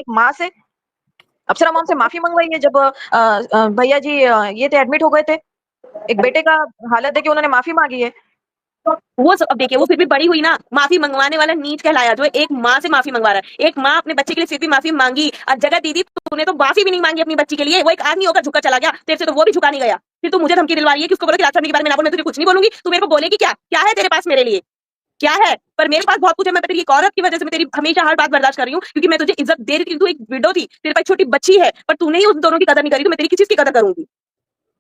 माँ से? अप्सरा मॉम से माफी मंगवाई है जब भैया जी ये थे एडमिट हो गए थे। एक बेटे का हालत देख के उन्होंने माफी मांगी है। वो अब देखिए, वो फिर भी बड़ी हुई ना, माफी मंगवाने वाला नीच कहलाया, जो एक माँ से माफी मंगवा रहा है। एक माँ अपने बच्चे के लिए फिर भी माफी मांगी। और जगत दीदी, तूने तो माफी भी नहीं मांगी अपनी बच्ची के लिए। वो एक आदमी होकर झुककर चला गया, तेरे से तो वो भी झुका नहीं गया। फिर तू मुझे धमकी दिलवा रही है कि उसको बोलो कि राजस्थान के बारे में ना बोल, मैं तुझे कुछ नहीं बोलूंगी। तू मेरे को बोलेगी क्या? क्या है तेरे पास मेरे लिए? क्या है? पर मेरे पास बहुत कुछ है। मैं तेरी एक औरत की वजह से मैं तेरी हमेशा हर बात बर्दाश्त कर रही हूँ, क्योंकि मैं तुझे इज्जत दे रही थी। तू एक विडो थी, तेरे पास छोटी बच्ची है, पर तूने ही उन दोनों की कदर नहीं करी। तो मैं तेरी किस चीज की कदर करूंगी?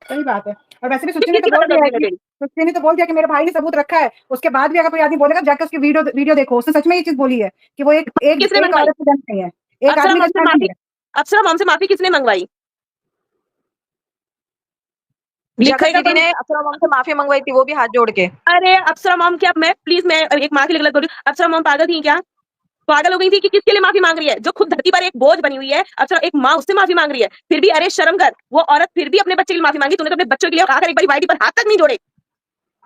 सही बात है। और वैसे भी किस चीज की कदर करूंगी मैं तेरी? सुच्ची ने तो बोल दिया कि मेरे भाई ने सबूत रखा है। उसके बाद भी अगर कोई आदमी बोलेगा, जाकर उसकी वीडियो देखो, उसने सच में ये चीज बोली है कि वो एक एक किसने एक मंगवाई? औरत का जन्म नहीं है, एक अप्सरा आदमी का मॉम से जन्म नहीं माफी, है। अप्सरा मॉम से माफी किसने मंगवाई? जगत लिखेगा दीदी कौन? ने अप्सरा मॉम से माफी मंगवाई थी, वो भी हाथ जोड़ के। अरे अप्सरा मॉम, क्या मैं प्लीज, मैं एक माँ के लिए गलत बोल रही हूँ? अप्सरा मॉम पागल थी क्या? पागल हो गई थी कि किसके लिए माफी मांग रही है? जो खुद धरती पर एक बोझ बनी हुई है, अप्सरा एक माँ, उससे माफी मांग रही है। फिर भी अरे शर्म कर, वो औरत फिर भी अपने बच्चे के लिए माफी मांगी। तूने तो अपने बच्चों के लिए आकर एक बार वाईटी पर हाथ तक नहीं जोड़े।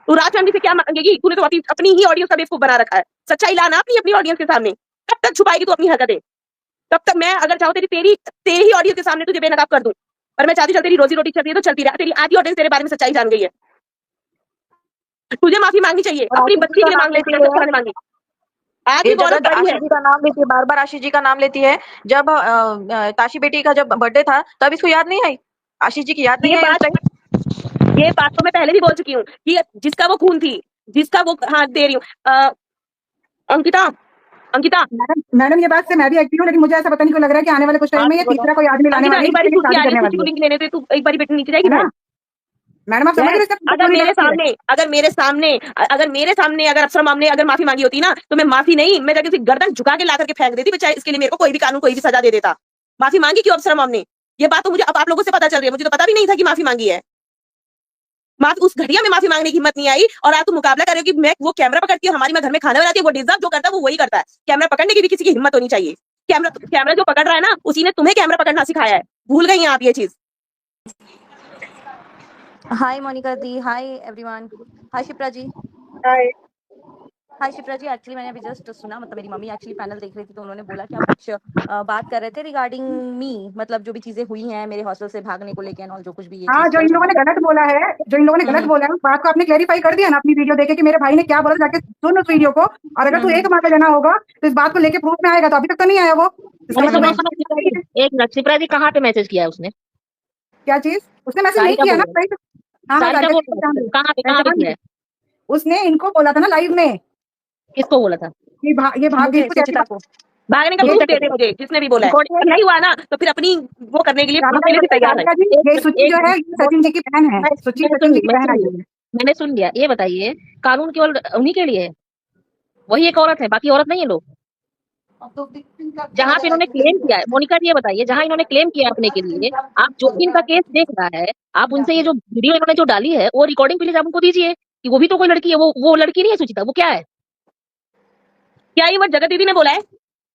तू राज फैमिली से क्या मांगेगी? तूने तो अपनी ही ऑडियंस का बेवकूफ बना रखा है। सच्चाई लाना अपनी अपनी ऑडियंस के सामने। कब तक छुपाएगी तू अपनी हरकतें? तब तक मैं अगर चाहूँ तेरी तेरी ही ऑडियंस के सामने तुझे बेनकाब कर दूं। पर मैं चाहती, चल तेरी रोजी रोटी चलती है तो चलती रहा। तेरी आधी ऑडियंस तेरे बारे में सच्चाई जान गई है। तुझे माफी मांगनी चाहिए, और अपनी आशीष जी बच्ची का के लिए नाम मांग लेती लेती है है, मांगी। आज भी ये वो औरत जगत, बड़ी है। आशीष जी का नाम लेती है, बार बार आशीष जी का नाम लेती है। जब ताशी बेटी का जब बर्थडे था तब इसको याद नहीं आई? आशीष जी की याद नहीं ये आई उस बात टाइम? ये बात तो मैं पहले भी बोल चुकी हूँ कि जिसका वो खून थी, जिसका वो, हाँ दे रही हूँ, अंकिता, अंकिता, मैडम ये बात से मैं भी एग्री हूँ, लेकिन मुझे ऐसा पता नहीं क्यों लग रहा है कि आने वाले कुछ टाइम में ये तीसरा कोई आदमी लाने अंकिता वाली है एक बार जिससे ये सूची शादी आ रही करने है, सूची वाली को है। लिंक लेने से तू एक बार बेटी नीचे जाएगी है ना बहन? मैडम, आप समझ रहे हैं? अगर मेरे सामने, अगर अफसर माम ने अगर माफी मांगी होती ना, तो मैं माफी नहीं, मैं जाके उसकी गर्दन झुका के ला करके फेंक देती। चाहे इसके लिए मेरे को कोई भी कानून कोई भी सजा दे देता। माफी मांगी क्यों अफसर माम ने? ये बात तो मुझे अब आप लोगों से पता चल रही है, मुझे तो पता भी नहीं था कि माफी मांगी है। माफी उस घटिया में माफी मांगने की हिम्मत नहीं आई, और आप तो मुकाबला कर रहे हो कि मैं वो कैमरा पकड़ती हूँ, हमारी मैं घर में खाना बनाती है, वो डिजर्व जो करता है वो वही करता है। कैमरा पकड़ने की भी किसी की हिम्मत होनी चाहिए। कैमरा जो पकड़ रहा है ना, उसी ने तुम्हें कैमरा पकड़ना सिखाया है। भूल गई हैं आप ये चीज? हाय मोनिका दी, हाय एवरीवन, हाय शिप्रा जी। हाय। हाय शिप्रा जी, एक्चुअली मैंने अभी जस्ट सुना, मतलब मेरी मम्मी एक्चुअली पैनल देख रही थी, तो उन्होंने बोला कि आप कुछ बात कर रहे थे रिगार्डिंग मी, मतलब जो भी चीजें हुई हैं मेरे हॉस्टल से भागने को लेके और जो कुछ भी ये हाँ, चीज जो चल इन रही लोगों ने है। गलत बोला है, उस बात को आपने क्लेरिफाई कर दिया ना अपनी वीडियो देखे कि मेरे भाई ने क्या बोला, जाके सुन उस वीडियो को। और अगर तू एक माँ का जना होगा तो इस बात को लेके प्रूफ में आएगा, तो अभी तक तो नहीं आया वो। इसका मैंने तो मतलब समझ नहीं आई। एक मिनट, शिप्रा जी कहाँ पे मैसेज किया है उसने? क्या चीज उसने मैसेज नहीं सारिका किया बोल ना, रही सही से। हाँ हाँ, सारिका सारिका बोल जी, रही है, कहाँ पे पहचान किया ली। है? उसने इनको बोला था ना लाइव में किसको बोला था? कि ये भाग गई, मुझे कुछ ऐसी सुचिता बात। को भागने का ये प्रूफ दे दे मुझे, जिसने भी बोला है। रिकॉर्डिंग और नहीं हुआ ना, तो फिर अपनी वो करने के लिए प्रूफ के लिए भी तैयार है। राधिका जी, ये सुची जो है, ये सचिन जी की बहन है। सुची सचिन जी की बहन आई है। मैंने सुन लिया। ये बताइए, कानून केवल उन्हीं के लिए है? वही एक औरत है, बाकी औरत नहीं है लोग? जहाँ पे इन्होंने क्लेम किया है, मोनिका जी ये बताइए, जहाँ इन्होंने क्लेम किया है अपने के लिए, आप जो भी इनका केस देख रहा है, आप उनसे ये जो वीडियो इन्होंने जो डाली है, वो रिकॉर्डिंग प्लीज आप उनको दीजिए कि वो भी तो कोई लड़की है। वो लड़की नहीं है सुचिता, वो क्या है? क्या ये वर्ड जगत दीदी ने बोला है?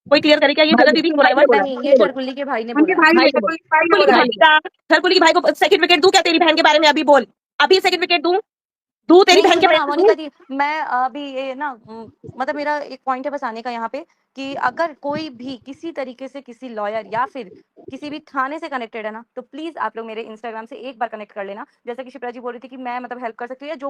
कोई क्लियर करेगा? ये जगत दीदी ने बोला है वर्ड? नहीं, ये छरकुल्ली के भाई ने उनके बोला है। भाई भाई ने को बोला, भाई ने छरकुली के बोला है। भाई का, छरकुली के भाई को सर्टिफिकेट दूं क्या तेरी बहन के बारे में? अभी बोल, अभी सर्टिफिकेट दूं तेरी नहीं बहन के सुनो बारे ना में? मोनिका जी, मैं अभी ये ना मतलब मेरा एक पॉइंट है बस आने का यहाँ पे, कि अगर कोई भी किसी तरीके से किसी लॉयर या फिर किसी भी थाने से कनेक्टेड है ना, तो प्लीज आप लोग मेरे इंस्टाग्राम से एक बार कनेक्ट कर लेना। जैसा कि शिप्रा जी बोल रही थी कि मैं मतलब हेल्प कर सकती हूँ, या जो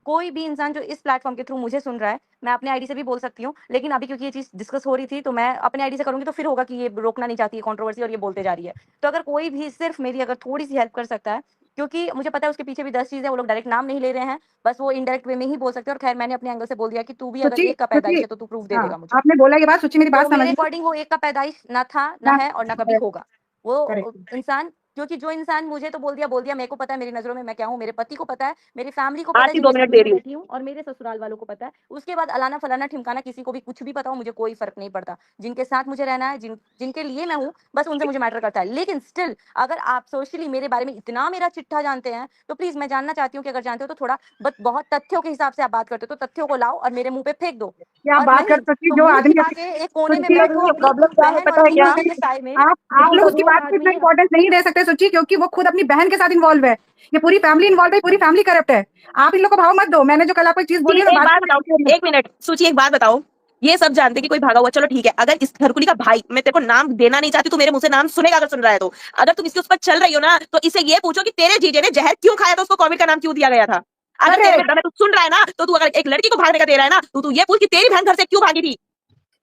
कोई भी इंसान जो इस प्लेटफॉर्म के थ्रू मुझे सुन रहा है, मैं अपने आईडी से भी बोल सकती हूँ। लेकिन अभी क्योंकि ये चीज डिस्कस हो रही थी, तो मैं अपने आईडी से करूंगी, तो फिर होगा कि ये रोकना नहीं चाहती है कंट्रोवर्सी और ये बोलते जा रही है। तो अगर कोई भी सिर्फ मेरी अगर थोड़ी सी हेल्प कर सकता है, क्योंकि मुझे पता है उसके पीछे भी 10 चीजें, वो लोग डायरेक्ट नाम नहीं ले रहे हैं, बस वो इनडायरेक्ट वे में ही बोल सकते हैं। और खैर मैंने अपने एंगल से बोल दिया कि तू भी अगर सुची एक का सुची पैदाइश है तो तू प्रूफ दे हाँ, देगा मुझे। आपने बोला ये बात, सुची मेरी बात तो मेरे समझिए अकॉर्डिंग वो एक का पैदाइश ना था, ना ना। है और ना कभी होगा। वो करेक्ट। इंसान, क्योंकि जो इंसान मुझे तो बोल दिया, मेरे को पता है मेरी नजरों में मैं क्या हूँ, मेरे पति को पता है, मेरी फैमिली को पता है आरती जो 2 मैं मिनट सामने दे में रही हूँ। बैठी हूँ, और मेरे ससुराल वालों को पता है। उसके बाद अलाना फलाना ठिमकाना किसी को भी कुछ भी पता हो, मुझे कोई फर्क नहीं पड़ता। जिनके साथ मुझे रहना है, जिनके लिए मैं हूँ, बस उनसे मुझे मैटर करता है। लेकिन स्टिल अगर आप सोशली मेरे बारे में इतना मेरा चिट्ठा जानते हैं, तो प्लीज मैं जानना चाहती हूँ कि अगर जानते हो तो थोड़ा बहुत तथ्यों के हिसाब से आप बात करते हो, तो तथ्यों को लाओ और मेरे मुंह पे फेंक दो। क्या और बात नहीं कर सकती, तो जो मुंह आदमी छिपा के एक कोने में सुची, बैठो अपनी प्रॉब्लम क्या है बहन और पता है क्या? बीवी के साय में। आप लोग उसकी वो बात को इतना आदमी इंपॉर्टेंस नहीं दे सकते सुची, क्योंकि वो खुद अपनी बहन के साथ इन्वॉल्व है। ये पूरी फैमिली इन्वॉल्व है, पूरी फैमिली करप्ट है। आप इन लोग को भाव मत दो। मैंने जो कल आपको एक चीज बोली है, मैं एक बात बात बताओ, एक मिनट सूची, एक बात बताओ, ये सब जानते कि कोई भागा हुआ, चलो ठीक है, अगर इस हरकुली का भाई, मैं तेरे को नाम देना नहीं चाहती, तू मेरे मुंह से नाम सुनेगा अगर सुन रहा है तो, अगर तुम इसके उस पर चल रही हो ना, तो इसे ये पूछो कि तेरे जीजे ने जहर क्यों खाया था, उसको कोविड का नाम क्यों दिया गया था। अगर अरे तेरे में दम है, तू सुन रहा है ना, तो तू अगर एक लड़की को भागने का दे रहा है ना, तो तू ये पूछ कि तेरी बहन घर से क्यों भागी थी,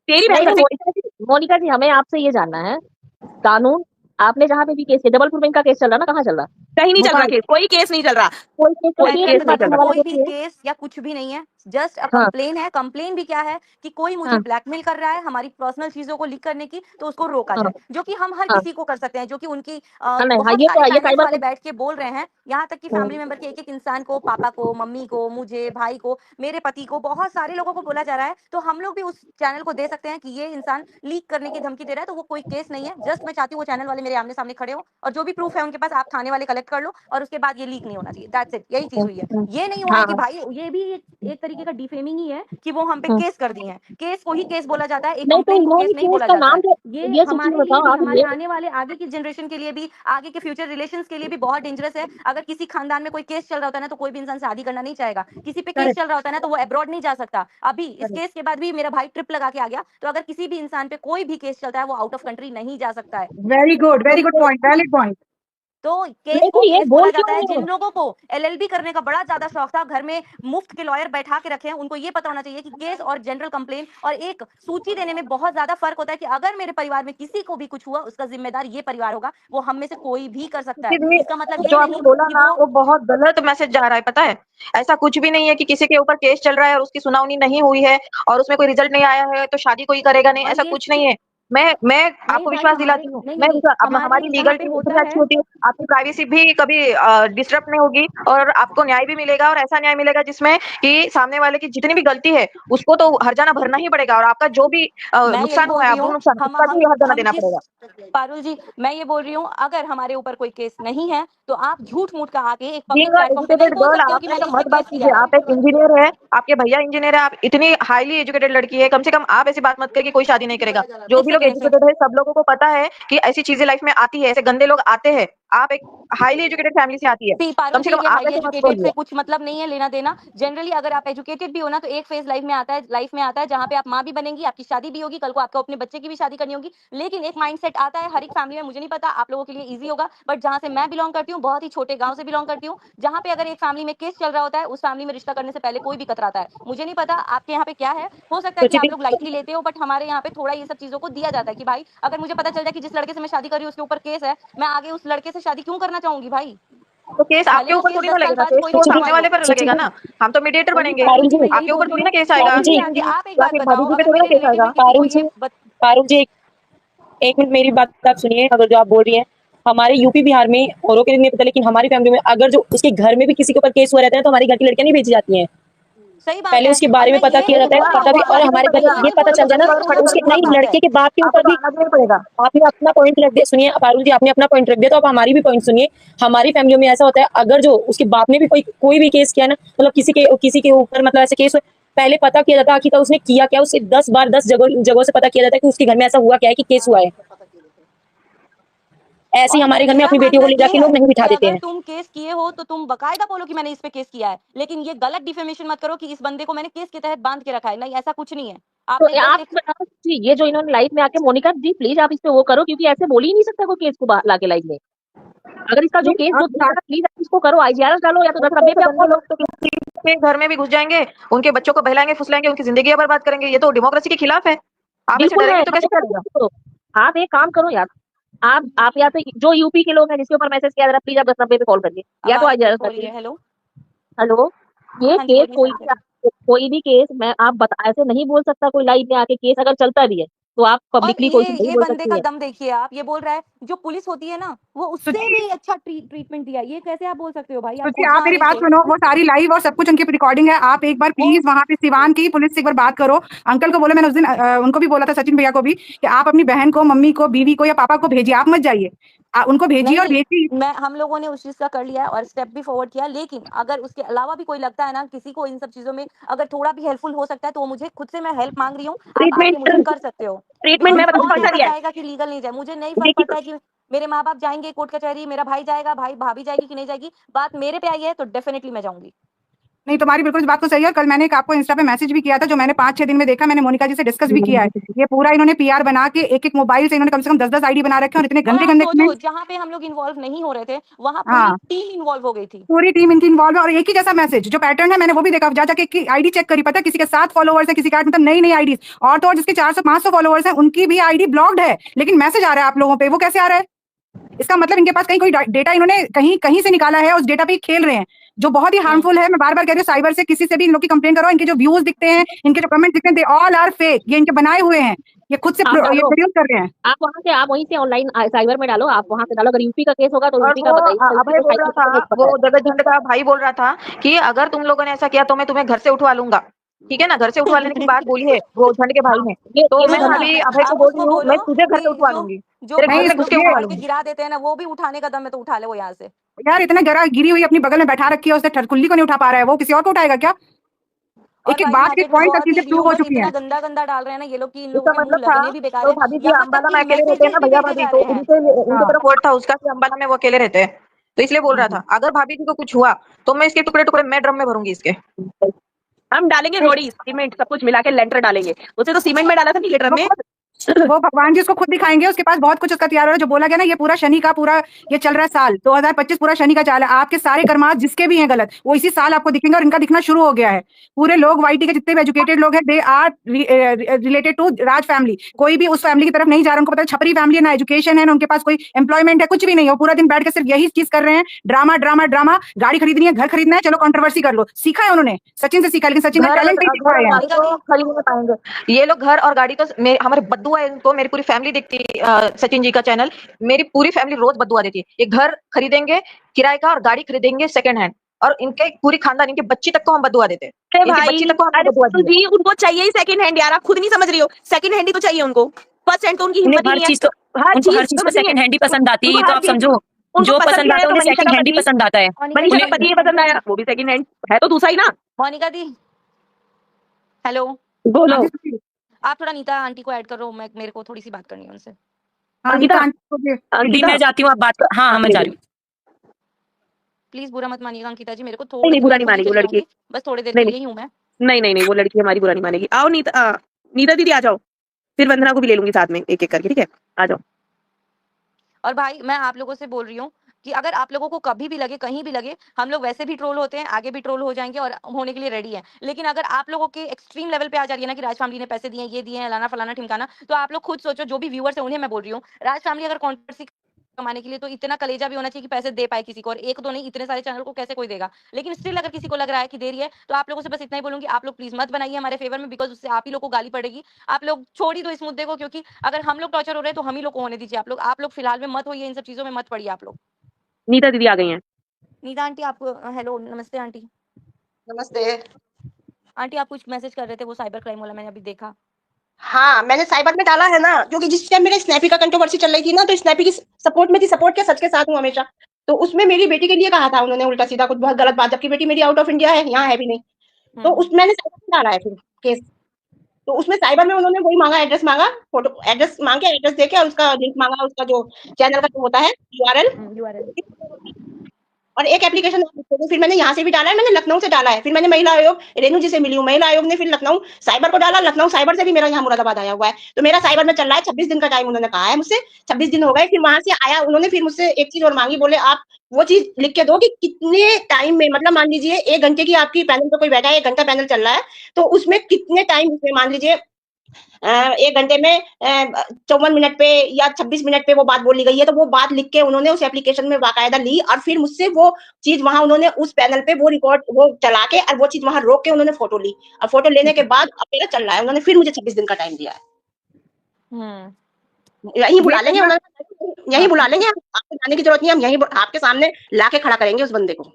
तेरी बहन नहीं घर से। मोनिका जी हमें आपसे ये जानना है, कानून आपने जहाँ पे भी केस किया, जबलपुर में इनका केस चल रहा ना, कहाँ चल रहा? कहीं नहीं चल रहा भोपाल। केस, कोई केस नहीं चल रहा, कोई केस कोई नहीं केस चल नहीं चल रहा रहा। वाला कोई जो भी है। केस या कुछ भी नहीं है, जस्ट अ हाँ कंप्लेन है। कंप्लेन भी क्या है कि कोई मुझे हाँ ब्लैकमेल कर रहा है हमारी पर्सनल चीजों को लीक करने की, तो उसको रोका हाँ जाए, जो कि हम हर हाँ किसी को कर सकते हैं, जो कि उनकी हाँ, नहीं हाँ बहुत ये सारे तो ये पैनल्स साइबर वाले बैठ के बोल रहे हैं, यहाँ तक कि फैमिली मेंबर के एक एक इंसान को, पापा को, मम्मी को, मुझे, भाई को, मेरे पति को, बहुत सारे लोगों को बोला जा रहा है। तो हम लोग भी उस चैनल को दे सकते हैं कि ये इंसान लीक करने की धमकी दे रहा है, तो वो कोई केस नहीं है। जस्ट मैं चाहती हूँ वो चैनल वाले मेरे आमने सामने खड़े हो, और जो भी प्रूफ है उनके पास, आप थाने वाले कलेक्ट कर लो, और उसके बाद ये लीक नहीं होना चाहिए। दैट्स इट, यही चीज हुई है। ये नहीं हुआ है कि हाँ भाई, ये भी एक तरीके का डिफेमिंग ही है कि वो हम पे हाँ। केस कर दिए हैं। केस को ही केस बोला जाता है, एक नहीं तो कंप्लेन को केस इन्होंने नहीं केस बोला का जाता नाम है। जो, ये ये सोचिए हमारे लिए बताओ भी, आप हमारे ये, आने वाले आगे की जनरेशन के लिए भी, आगे के फ्यूचर रिलेशंस के लिए भी बहुत डेंजरस है। अगर किसी खानदान में कोई केस चल रहा होता है ना, तो कोई भी इंसान शादी करना नहीं चाहेगा। किसी पे केस करेक्ट। चल रहा होता है ना, तो वो अब्रॉड नहीं जा सकता। अभी इस केस के बाद भी मेरा भाई ट्रिप लगा के आ गया, तो अगर किसी भी इंसान पे कोई भी केस चलता है, वो आउट ऑफ कंट्री नहीं जा सकता है। वेरी गुड तो पॉइंट, वैलिड पॉइंट। तो केस नहीं को तो ये केस बोल बोला क्यों जाता है। रहे जिन हो? लोगों को एलएलबी करने का बड़ा ज्यादा शौक था, घर में मुफ्त के लॉयर बैठा के रखे हैं, उनको ये पता होना चाहिए कि केस और जनरल कंप्लेन और एक सूची देने में बहुत ज्यादा फर्क होता है, कि अगर मेरे परिवार में किसी को भी कुछ हुआ, उसका जिम्मेदार ये परिवार होगा। वो हम में से कोई भी कर सकता है। किसी भी इसका मतलब जो ये आपने नहीं बोला कि ना, वो वो बहुत गलत मैसेज जा रहा है, पता है। ऐसा कुछ भी नहीं है कि किसी के ऊपर केस चल रहा है और उसकी सुनवाई नहीं हुई है और उसमें कोई रिजल्ट नहीं आया है तो शादी कोई करेगा नहीं, और ऐसा ये कुछ नहीं है। मैं नहीं आपको भाई, विश्वास हमारे दिलाती हूँ। नहीं मैं नहीं अब हमारे हमारी यहाँ लीगल पे टीम होता इतनी अच्छी है। होती है, आपकी प्राइवेसी भी कभी डिस्टर्ब नहीं होगी और आपको न्याय भी मिलेगा, और ऐसा न्याय मिलेगा जिसमें कि सामने वाले की जितनी भी गलती है उसको तो हर्जाना भरना ही पड़ेगा, और आपका जो भी मैं यही नुकसान हुआ बोल है, रही अब्रू हूँ, नुकसान, उसका भी हर्जाना हम देना किस पड़ेगा। पारुल जी, मैं ये बोल रही हूँ, अगर हमारे ऊपर कोई केस नहीं है, तो आप झूठ मूठ का आके एक पब्लिक बीइंग अ प्लेटफॉर्म पे नहीं एजुकेटेड बोल गर्ल, सकते हो आप कि ऐसा मैंने इस पे मत बात केस किया कीजिए। है। आप एक इंजीनियर है, आपके भैया इंजीनियर है, आप इतनी हाईली एजुकेटेड लड़की है, कम से कम आप ऐसी बात मत करिए कि कोई शादी नहीं करेगा। जो एक भी लोग सेकंड, एक सेकंड। एजुकेटेड है, सब लोगों को पता है कि ऐसी चीजें लाइफ में आती है, ऐसे गंदे लोग आते हैं। आप एक हाईली एजुकेटेड फैमिली से आती है, सी कम पारुल से जी, कम ये आप हाईली ऐसे मत एजुकेटेड से बोलिए। कुछ मतलब नहीं है, लेना देना। जनरली अगर आप एजुकेटेड भी हो ना, तो एक फेज लाइफ में आता है, जहां पे आप माँ भी बनेंगी, आपकी शादी भी होगी, कल को आपको अपने बच्चे की भी शादी करनी होगी। लेकिन एक माइंडसेट आता है हर एक फैमिली में, मुझे नहीं पता आप लोगों के लिए इजी होगा, बट जहां से मैं बिलोंग करती हूँ, बहुत ही छोटे गांव से बिलोंग करती हूँ, जहां पे अगर एक फैमिली में केस चल रहा होता है, उस फैमिली में रिश्ता करने से पहले कोई भी कतराता है। मुझे नहीं पता आपके यहाँ पे क्या है, हो सकता है कि आप लोग लाइटली लेते हो, बट हमारे यहाँ पे थोड़ा ये सब चीजों को दिया जाता है कि भाई, अगर मुझे पता चल जाए कि जिस लड़के से मैं शादी कर रही हूँ उसके ऊपर केस है, मैं आगे उस लड़के से शादी क्यों करना चाहूंगी भाई। तो केस भले आपके वो ऊपर केस थोड़ी ना 10 साल लगेगा, बाद केस कोई तो भी सामने सुनवाई वाले हो। पर लगेगा ना। हम तो मीडिएटर वही बनेंगे, पारुल जी, मैं यही आपके बोल ऊपर रही थोड़ी हूँ। ना केस आएगा। पारुल जी, हाँ जी, आप एक या बात फिर बताओ, भाभी जी पे अगर थोड़ी ना मेरे केस रिलेटिव आएगा। में किसी को ये पारुल जी एक मिनट मेरी बात आप सुनिए। अगर जो आप बोल रही हैं, हमारे यूपी बिहार में औरों के लिए नहीं पता, लेकिन हमारी फैमिली में अगर जो उसके घर में भी किसी के ऊपर केस हुआ रहता है, तो हमारी घर की लड़कियां नहीं भेजी जाती हैं। सही बात पहले है। उसके और बारे में मैं पता ये किया नहीं जाता है, बोल रही पता हूँ, भी, और आना हमारे नहीं घर पड़ेगा, मैं ये ये पता बोल चल रही हूँ, जाए ना, केस होना तो उसके दूर का नहीं बात है। लड़के के बाप के आपको ऊपर तो भी। आना नहीं पड़ेगा। आपने अपना पॉइंट रख दिया, सुनिए पारुल जी, आपने अपना पॉइंट रख दिया, तो आप हमारी भी पॉइंट सुनिए। हमारी फैमिली में ऐसा होता है, अगर जो उसके बाप ने भी कोई भी केस किया ना, मतलब किसी के ऊपर मतलब ऐसे केस, पहले पता किया जाता है आखिर उसने किया क्या, उसे 10 बार 10 जगहों से पता किया जाता है कि उसके घर में ऐसा हुआ क्या है कि केस हुआ है। ऐसे ही और हमारे घर में मेरा अपनी बेटियों मानना को ले ये जाके है लोग नहीं कि बिठा देते अगर हैं। तुम केस किए हो, तो तुम बकायदा बोलो कि मैंने इस पे केस किया है, लेकिन ये गलत डिफेमेशन मत करो कि इस बंदे को मैंने केस के तहत बांध के रखा है। नहीं, ऐसा कुछ नहीं है। तो आपने जस्ट आप एक बताओ जी, ये जो इन्होंने लाइव में आके, मोनिका जी प्लीज आप इस पे वो करो, क्योंकि ऐसे बोल ही नहीं सकता कोई केस को लाके लाइव में। अगर इसका जो केस जो आप प्लीज आप इसको करो, IGRS डालो, या तो 1090 ऐसे पे आप गंदे करो। लोग तो किसी के घर में भी घुस जाएंगे, उनके बच्चों को बहलाएंगे, फुसलाएंगे, उनकी जिंदगी बर्बाद करेंगे। ये तो डेमोक्रेसी के खिलाफ है। आप ऐसे बिल्कुल है, डरेंगे तो कैसे मतलब चलेगा। करो। आप एक काम करो यार, आप या तो जो यूपी के लोग हैं जिसके ऊपर मैसेज किया, जरा प्लीज आप 1090 पे कॉल करिए, या तो आवाज ब्रेक IGRS हो रही डालिए। है। हेलो। हेलो, ये हाँ जी, केस बोलिए, सुन रही हूँ। कोई भी केस मैं आप बता, ऐसे नहीं बोल सकता कोई लाइव में आके, केस अगर चलता भी है तो आप और पब्लिकली कोई चीज नहीं ये बोल बंदे का सकती है। दम देखिए। आप ये बोल रहा है जो पुलिस होती है ना, वो उससे सुचिए भी अच्छा ट्रीटमेंट दिया। ये कैसे आप बोल सकते हो भाई, आप सुचिए, खुद आप वहां मेरी नहीं बात थे। सुनो, वो सारी लाइव और सब कुछ उनकी रिकॉर्डिंग है। आप एक बार वो प्लीज वहां पे सिवान की पुलिस से एक बार बात करो। अंकल को बोलो, मैंने उस दिन उनको भी बोला था, सचिन भैया को भी, कि आप अपनी बहन को, मम्मी को, बीवी को या पापा को भेजिए, आप मत जाइए। उनको भेजिए और नहीं, भेजिए। मैं हम लोगों ने उस चीज का कर लिया है और स्टेप भी फॉरवर्ड किया, लेकिन अगर उसके अलावा भी कोई लगता है ना, किसी को इन सब चीजों में अगर थोड़ा भी हेल्पफुल हो सकता है, तो वो मुझे खुद से, मैं हेल्प मांग रही हूँ, आप आके मुझे ट्रीटमेंट कर सकते हो। ट्रीटमेंट मैं कौन बताऊँ से कौन सा फर्क दिया है? जाएगा कि लीगल नहीं जाए, मुझे नहीं फर्क देखिए, पड़ता है कि मेरे माँ बाप जाएंगे कोर्ट कचहरी, मेरा भाई जाएगा, भाभी जाएगी कि नहीं जाएगी, बात मेरे पे आई है तो डेफिनेटली मैं जाऊंगी। नहीं, तुम्हारी बिल्कुल इस बात तो सही है। कल मैंने एक आपको इंस्टा पे मैसेज भी किया था, जो मैंने 5-6 दिन में देखा, मैंने मोनिका जी से डिस्कस भी किया है। ये पूरा इन्होंने पीआर बना के एक-एक मोबाइल से इन्होंने कम से कम 10-10 आईडी बना रखे हैं और इतने और आप गंदे-गंदे सोचो कमेंट्स। जहाँ पे हम लोग इन्वॉल्व नहीं हो रहे थे वहां पूरी हाँ, टीम इन्वॉल्व हो गई थी। पूरी टीम इनकी इन्वॉल्व है और एक ही जैसा मैसेज जो पैटर्न है, मैंने वो भी देखा। जा जाके की आईडी चेक करी, पता है किसी के 7 फॉलोवर्स है, किसी के 8, मतलब नई-नई आईडीज। और तो और जिसके 400-500 फॉलोवर्स हैं, उनकी भी आईडी ब्लॉक्ड है, लेकिन मैसेज आ रहा है आप लोगों पे। वो कैसे आ रहा है? इसका मतलब इनके पास कहीं कोई डेटा इन्होंने कहीं कहीं से निकाला है, उस डेटा पे खेल रहे हैं, जो बहुत ही हार्मफुल है। मैं बार बार कह रही हूँ, साइबर से किसी से भी इन लोग की कंप्लेन करो। इनके जो व्यूज दिखते हैं, इनके जो कमेंट दिखते हैं, दे ऑल आर फेक। ये इनके बनाए हुए हैं, ये खुद से आप ये डालो, प्रोड्यूस कर रहे हैं। आप वहीं से ऑनलाइन साइबर में डालो, आप वहां से डालो। अगर यूपी का केस होगा तो और यूपी वो का बताइए, तो यूपी अभय को बोल रहा साइबर था, वो जगत झंड का भाई बोल रहा था कि अगर तुम लोगों ने ऐसा किया तो मैं तुम्हें घर से उठवा लूंगा। ठीक है ना, घर से उठवा लेने की बात बोली है वो झंड के भाई ने। तो ये मैं तो अभी अभय को आप बोल रही उसको हूँ, मैं बोलो तुझे घर कि से उठवा जो लूंगी, जो तेरे घर नहीं, में भाई घुस लोग के ये उठवा मार के लूंगी। गिरा देते हैं ना, वो भी उठाने का दम है तो उठा ले वो यहाँ से। यार इतना गिरी हुई अपनी बगल में बैठा रखी है, उसने ठरकुल्ली को नहीं उठा पा रहा है, वो किसी और को उठाएगा क्या? और एक एक भाई बात के मार्केट में पॉइंट तक बहुत ही चीजें प्रूव हो व्यूअर्स चुकी इतना हैं। गंदा गंदा डाल रहे हैं ना ये लोग कि इन लोगों इसका के मुंह मतलब था, लगने भी बेकार तो है। भाभी जी यहाँ तक अंबाला में कि अकेले रहते हैं ना मैसेजेस भी भैया भेजे भाभी, जा तो रहे हैं। उनके हाँ। तरफ वर्ड था उसका कि अंबाला में वो अकेले रहते हैं। तो इसलिए बोल रहा था अगर भाभी जी को कुछ हुआ तो मैं इसके टुकड़े टुकड़े मैं ड्रम में भरूंगी इसके। हम डालेंगे रोड़ी सीमेंट सब कुछ मिला के लेंटर डालेंगे। उसे तो सीमेंट में डाला था नीले ड्रम वो में। खुद वो भगवान जी उसको खुद दिखाएंगे, उसके पास बहुत कुछ उसका तैयार हो रहा है। जो बोला गया ना, ये पूरा शनि का पूरा ये चल रहा है साल 2025, पूरा शनि का चाल है। आपके सारे कर्मास जिसके भी हैं गलत, वो इसी साल आपको दिखेंगे और इनका दिखना शुरू हो गया है। पूरे लोग वाईटी के जितने भी एजुकेटेड लोग हैं, they are related to Raj family. कोई भी उस फैमिली की तरफ नहीं जा रहा। उनको पता है छपरी फैमिली है, ना एजुकेशन है, ना उनके पास कोई एम्प्लॉयमेंट है, कुछ भी नहीं है। वो पूरा दिन बैठ के सिर्फ यही चीज कर रहे हैं, ड्रामा ड्रामा ड्रामा। गाड़ी खरीदनी है, घर खरीदना है, चलो कंट्रोवर्सी कर लो। सीखा है उन्होंने, सचिन से सीखा, लेकिन सचिन ने टैलेंट नहीं सीख घर और पाए हैं। गाड़ी तो खरीद नहीं पाएंगे ये लोग। घर और गाड़ी तो हमारे बद्दुआ है इनको। मेरी पूरी फैमिली देखती सचिन जी का चैनल, मेरी पूरी फैमिली रोज बद्दुआ देती है। ये घर खरीदेंगे किराए का और गाड़ी खरीदेंगे सेकंड हैंड, और इनके पूरी खानदान, इनके बच्ची तक को हम बद्दुआ देते हैं। अरे इनकी भाई, बच्ची तक को हम अरे बद्दुआ तो दिए। जी उनको चाहिए ही सेकंड हैंड यार, आप खुद नहीं समझ रही हो। सेकंड हैंड ही तो चाहिए उनको, फर्स्ट हैंड तो उनकी उन्हें हिम्मत ही हर नहीं है। चीज तो उनको हर चीज तो समझ रही है? सेकंड हैंड ही पसंद आती है, ये उनको तो हर आप चीज समझो। उनको जो पसंद पसंद क्या आता है, है तो उन्हें मनीषा सेकंड का हैंड ही पति, पसंद आता है। मनीषा का उन्हें पति ये पसंद आया, वो भी सेकंड हैंड है तो दूसरा ही ना। मोनिका दी, हेलो, हाँ बोलो जी, सुनिए। आप थोड़ा नीता आंटी को ऐड करो, मैं मेरे को थोड़ी सी बात करनी है उनसे। हाँ, अंकिता, नीता आंटी को भी। दी अंकिता मैं जाती हूँ, आप बात हाँ हाँ मैं जा रही हूँ। प्लीज बुरा मत मानिएगा अंकिता जी, मेरे को नहीं थोड़े, नहीं बुरा मैं नहीं खुद ही मानेगी वो चली लड़की। जाऊंगी, बस थोड़ी देर के नहीं लिए ही हूँ मैं। नहीं वो लड़की हमारी बुरा नहीं मानेगी। आओ नीता, नीता दीदी आ जाओ, फिर वंदना को भी ले लूंगी साथ में एक एक करके, ठीक है? आ जाओ। और भाई मैं आप लोगों से बोल रही हूँ कि अगर आप लोगों को कभी भी लगे, कहीं भी लगे, हम लोग वैसे भी ट्रोल होते हैं, आगे भी ट्रोल हो जाएंगे और होने के लिए रेडी हैं। लेकिन अगर आप लोगों के एक्सट्रीम लेवल पे आ जा रही है ना कि राज फैमिली ने पैसे दिए, ये दिए हैं, लाना फलाना ठिमकाना, तो आप लोग खुद सोचो, जो भी व्यूअर्स है उन्हें मैं बोल रही हूँ, राज फैमिली अगर कॉन्ट्रोवर्सी कमाने के लिए तो इतना कलेजा भी होना चाहिए कि पैसे दे पाए किसी को। और एक तो नहीं, इतने सारे चैनल को कैसे कोई देगा। लेकिन स्टिल अगर किसी को लग रहा है कि दे रही है, तो आप लोगों से बस इतना ही बोलूंगी, आप लोग प्लीज मत बनाइए हमारे फेवर में, बिकॉज उससे आप ही लोग को गाली पड़ेगी। आप लोग छोड़ ही दो इस मुद्दे को, क्योंकि अगर हम लोग टॉर्चर हो रहे हैं तो हम ही लोग को होने दीजिए। आप लोग फिलहाल में मत होइए, इन सब चीजों में मत पड़िए आप लोग। नीता दीदी आ गई हैं। नीता आंटी आपको हेलो, नमस्ते आंटी। नमस्ते। आंटी आप कुछ मैसेज कर रहे थे, वो साइबर क्राइम वाला मैंने अभी देखा। हाँ, मैंने साइबर में डाला है ना, क्योंकि जिस टाइम मेरे स्नैपी का कंट्रोवर्सी चल रही थी ना, तो स्नैपी की सपोर्ट में थी, सपोर्ट के सच के साथ हूँ हमेशा। तो उसमें मेरी बेटी के लिए कहा था उन्होंने उल्टा सीधा कुछ बहुत गलत बात, जबकि बेटी मेरी आउट ऑफ इंडिया है, यहाँ है भी नहीं। तो उस मैंने साइबर में डाला है फिर केस। तो उसमें साइबर में उन्होंने वही मांगा, एड्रेस मांगा, फोटो एड्रेस मांग के, एड्रेस देके, और उसका लिंक मांगा, उसका जो चैनल का जो होता है यूआरएल। यूआरएल। और एक एप्लीकेशन फिर मैंने यहाँ से भी डाला है, मैंने लखनऊ से डाला है। फिर मैंने महिला आयोग रेणु जी से मिली हूँ, महिला आयोग ने फिर लखनऊ साइबर को डाला, लखनऊ साइबर से भी मेरा यहाँ मुरादाबाद आया हुआ है। तो मेरा साइबर में चल रहा है, 26 दिन का टाइम उन्होंने कहा है मुझसे, 26 दिन हो गए। फिर वहां से आया, उन्होंने फिर मुझसे एक चीज और मांगी, बोले आप वो चीज लिख के दो कि कितने टाइम में, मतलब मान लीजिए 1 घंटे की आपकी पैनल पे कोई बैठा है, 1 घंटा पैनल चल रहा है, तो उसमें कितने टाइम उसमें मान लीजिए 1 घंटे में 54 मिनट पे या 26 मिनट पे वो बात बोली गई है। तो वो बात लिख के उन्होंने उस एप्लीकेशन में बाकायदा ली, और फिर मुझसे वो चीज वहां उन्होंने उस पैनल पे वो रिकॉर्ड वो चला के, और वो चीज वहां रोक के उन्होंने फोटो ली, और फोटो लेने के बाद अब मेरा चल रहा है। उन्होंने फिर मुझे 26 दिन का टाइम दिया है। यहीं बुला लेंगे उन्होंने, यहीं बुला लेंगे, आपको जाने की जरूरत नहीं है, हम यहीं आपके सामने लाके खड़ा करेंगे उस बंदे को।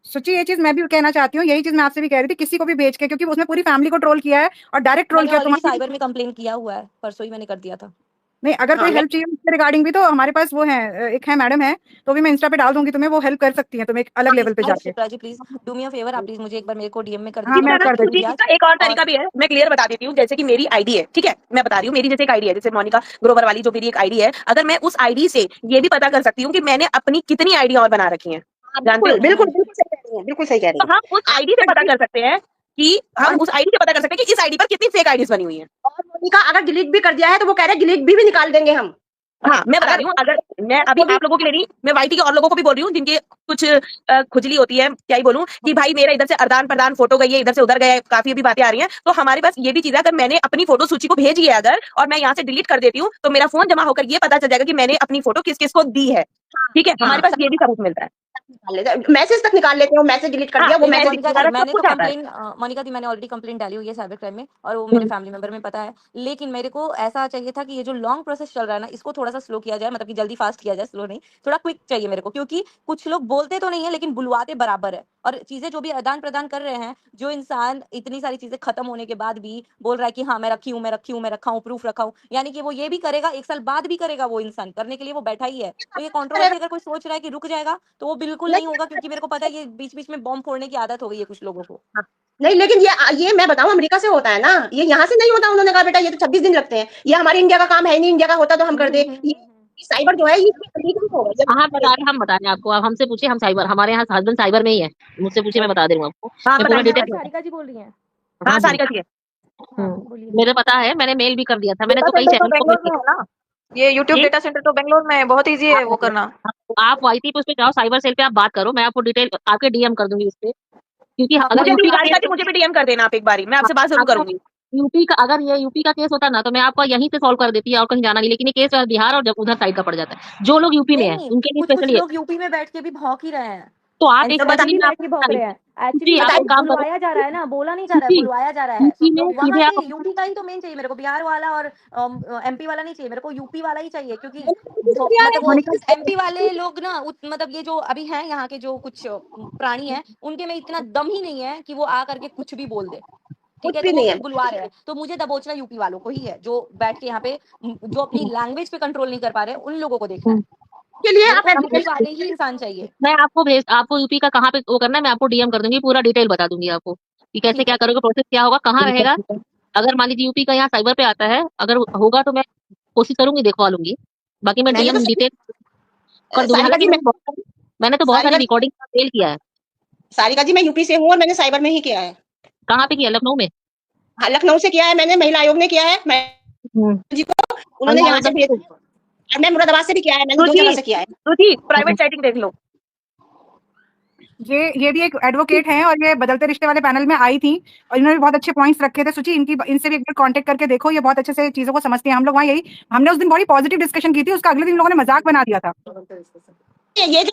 सोचिए, ये चीज मैं भी कहना चाहती हूँ, यही चीज मैं आपसे भी कह रही थी, किसी को भी भेज के, क्योंकि उसने पूरी फैमिली को ट्रोल किया है और डायरेक्ट ट्रोल मैंने किया ऑलरेडी तुम्हारी। साइबर में कंप्लेन किया हुआ है, परसों ही मैंने कर दिया था। नहीं, अगर कोई हेल्प चाहिए उसके रिगार्डिंग भी, तो हमारे पास वो है, एक है मैडम है, तो भी मैं इंस्टा पे डाल दूंगी तुम्हें, वो हेल्प कर सकती है तुम्हें एक अलग लेवल पे जाके। Shipra ji please do me a favour, आप प्लीज मुझे एक बार मेरे को डीएम में कर हाँ, दीजिए। मैं कर जी, देती हूँ। इसका एक और तरीका भी है, मैं क्लियर बता देती हूँ। जैसे कि मेरी आईडी है, ठीक है, मैं बता रही हूँ, मेरी जैसे एक आईडी है, जैसे मोनिका ग्रोवर वाली जो मेरी एक आईडी है, अगर मैं उस आईडी से ये भी पता कर सकती हूँ कि मैंने अपनी कितनी आईडी और बना रखी है, जानते हो? बिल्कुल बिल्कुल बिल्कुल सही कह रही बिल्कुल सही कह रही तो हैं। हम उस आईडी से पता कर सकते हैं कि इस आईडी पर कितनी फेक आईडीज बनी हुई हैं। और मोनिका अगर डिलीट भी कर दिया है तो वो कह रहे हैं डिलीट भी निकाल देंगे हम। हाँ, मैं बता रही हूँ, अगर मैं अभी आप लोगों के लिए नहीं, मैं वाईटी के और लोगों को भी बोल रही हूँ जिनके कुछ खुजली होती है, क्या ही बोलूं, कि भाई मेरा इधर से आदान प्रदान फोटो गई है, इधर से उधर गए, काफी अभी बातें आ रही हैं। तो हमारे पास ये भी चीज है, अगर मैंने अपनी फोटो सूची को भेजी है अगर, और मैं यहाँ से डिलीट कर देती हूँ, तो मेरा फोन जमा होकर ये पता चल जाएगा कि मैंने अपनी फोटो किस किस को दी है। ठीक है, हमारे पास ये भी सबूत मिलता है। मैसेज तक निकाल लेते हो, मैसेज डिलीट कर हाँ, दिया वो मैसेज मैसेज सारा सब मैंने तो कुछ आता है। कंप्लेन मोनिका दी मैंने ऑलरेडी कंप्लेन डाली हुई है साइबर क्राइम में, और वो मेरे फैमिली मेंबर में पता है। लेकिन मेरे को ऐसा चाहिए था कि ये जो लॉन्ग प्रोसेस चल रहा है ना, इसको थोड़ा सा स्लो किया जाए, मतलब कि जल्दी फास्ट किया जाए, स्लो नहीं, थोड़ा क्विक चाहिए मेरे को, क्योंकि कुछ लोग बोलते तो नहीं है लेकिन बुलवाते बराबर है। और चीजें जो भी आदान प्रदान कर रहे हैं, जो इंसान इतनी सारी चीजें खत्म होने के बाद भी बोल रहा है कि हाँ मैं रखी हूँ, मैं रखी हूँ, मैं रखा हूँ, प्रूफ रखा हूँ, यानी कि वो ये भी करेगा, 1 साल बाद भी करेगा, वो इंसान करने के लिए वो बैठा ही है। तो ये कंट्रोवर्सी अगर कोई सोच रहा है कि रुक जाएगा, तो वो बिल्कुल नहीं होगा, क्योंकि मेरे को पता है ये बीच बीच में बॉम्ब फोड़ने की आदत हो गई है कुछ लोगों को। नहीं, लेकिन ये मैं बताऊं अमेरिका से होता है ना, ये यहाँ से नहीं होता। उन्होंने कहा बेटा ये तो 26 दिन लगते हैं, ये हमारे इंडिया का काम है नहीं, इंडिया का होता तो हम कर दे। ये साइबर जो है ये illegal होगा जब हाँ बता रहे, हम बता रहे हैं आपको, आप हमसे पूछिए, हम साइबर, हमारे यहाँ हस्बैंड साइबर में ही है, मुझसे पूछिए, मैं बता दे रही हूँ आपको। हाँ, मैं पूरा बताइए। डिटेल सारिका जी बोल रही हैं? हाँ, हाँ जी, सारिका जी है। बोलिए। मेरे पता है, मैंने मेल भी कर दिया था, मैंने डेटा तो कई सेंटर तो चैनल को बेंगलोर मेल में है ना, ये यूट्यूब जी? डेटा सेंटर तो बेंगलोर में है, बहुत इजी है वो करना। आप वाईटी पे उस पे जाओ, साइबर सेल पे आप बात करो, मैं आपको डिटेल आपके डीएम कर दूंगी उस पे, क्योंकि अगर मुझे भी यूपी का सारिका जी, मुझे भी डीएम कर देना आप एक बारी, मैं आपसे बात जरूर करूंगी। यूपी का, अगर ये यूपी का केस होता ना तो मैं आपको यहीं से सॉल्व कर देती है और कहीं जाना नहीं, लेकिन ये केस बिहार और जब उधर साइड का पड़ जाता है, जो लोग यूपी में है नहीं, उनके लिए कुछ कुछ स्पेशली है। लोग यूपी में बैठ के भी भौंक ही रहे हैं, तो आप एक एनसीबी ऐसे में दिन बैठ के भौंक रहे हैं। एक्चुअली जी, आप वो एक काम करो, बुलवाया जा रहा है ना, बोला नहीं जा रहा है, यूपी बुलवाया जा रहा है। यूपी में तो वहां सीधे से आप यूपी का ही तो मेन चाहिए मेरे को, बिहार वाला और एमपी वाला नहीं चाहिए मेरे को, यूपी वाला ही चाहिए, क्योंकि मतलब वो एमपी वाले लोग ना मतलब ये जो अभी हैं यहाँ के जो कुछ प्राणी हैं, उनके में इतना दम ही नहीं है कि वो आ करके कुछ भी बोल दे। ठीक कुछ है, भी तो वो नहीं है। फिर बुलवा रहे हैं। तो मुझे दबोचना यूपी वालों को ही है, जो बैठ के यहाँ पे जो अपनी लैंग्वेज पे कंट्रोल नहीं कर पा रहे, उन लोगों को देखना है। के लिए मेरे आप को यूपी वाले ही इंसान चाहिए। मैं आपको यूपी का कहाँ पे वो करना है, मैं आपको डीएम कर दूंगी, पूरा डिटेल बता दूंगी आपको कि कैसे ठीक क्या है। करोगे, प्रोसेस क्या होगा, कहाँ रहेगा। अगर मान लीजिए यूपी का यहाँ साइबर पे आता है, अगर होगा तो मैं कोशिश करूंगी, दिखवा लूंगी, बाकी मैं मैंने तो डीएम डिटेल कर दूंगी। सारिका हालांकि जी मैंने तो बहुत सारी सारिका रिकॉर्डिंग मेल किया है। सारिका जी मैं यूपी से हूँ और मैंने साइबर में ही किया है। कहाँ पे किया, लखनऊ में? हाँ, लखनऊ से किया है मैंने, महिला आयोग ने किया है। मैं जी को उन्होंने यहाँ से भेजा, और मैं मुरादाबाद से भी किया है, मैंने 2 जगह से किया है। रुचि, प्राइवेट चैटिंग देख लो। ये भी एक एडवोकेट हैं और ये बदलते रिश्ते वाले पैनल में आई थी और इन्होंने भी बहुत अच्छे पॉइंट्स रखे थे। सुची, इनसे भी एक बार कांटेक्ट करके देखो, ये बहुत अच्छे से चीजों को समझती हैं। हम लोग वहाँ यही, हमने उस दिन बड़ी पॉजिटिव डिस्कशन की थी, उसका अगले दिन लोगों ने मजाक बना दिया था। ये जो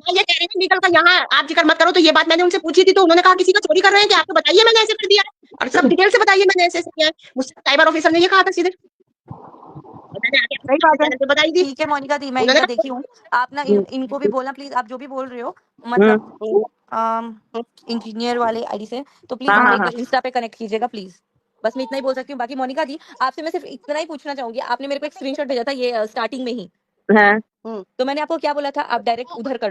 ये कह रहे हैं लीगल का यहाँ आप जिक्र मत करो, तो ये बात मैंने उनसे पूछी थी, तो उन्होंने कहा किसी का चोरी कर रहे हैं क्या, आप तो बताइए मैंने ऐसे कर दिया है, और सब डिटेल से बताइए मैंने ऐसे किया है। मुझसे साइबर ऑफिसर ने ये कहा था सीधे, मैंने आगे सही बात है। चैनल पे बताई थी। ठीक है मोनिका दी, मैं उन्होंने इनका कहा देखी हूँ। आप ना इनको भी बोलना प्लीज, आप जो भी बोल रहे हो, मतलब इंजीनियर वाले आईडी से, तो प्लीज हाँ, मुझे हाँ, एक हाँ। बार इंस्टा पे कनेक्ट कीजिएगा प्लीज। बस मैं इतना ही बोल सकती हूँ। बाकी मोनिका दी, आपसे मैं सिर्फ इतना ही पूछना चाहूंगी, आपने मेरे को एक स्क्रीनशॉट भेजा था ये स्टार्टिंग में ही, हाँ। तो मैंने आपको क्या बोला था, आप डायरेक्ट उधर कर